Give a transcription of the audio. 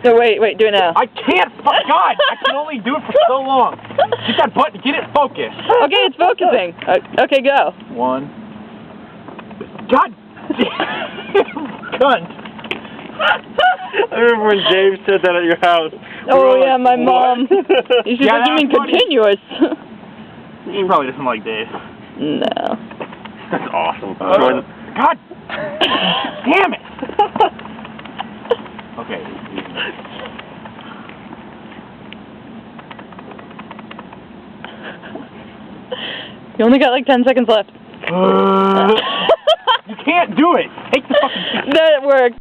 No, wait, do it now. I can't, God, I can only do it for so long. Get that button, get it focused. Okay, it's focusing. Okay, go. 1. God cunt. I remember when James said that at your house. Oh, yeah, my mom. You should Yeah, you mean funny. continuous. He probably doesn't like Dave. No. That's awesome. God damn it. Okay. You only got like 10 seconds left. You can't do it. Take the fucking... That worked.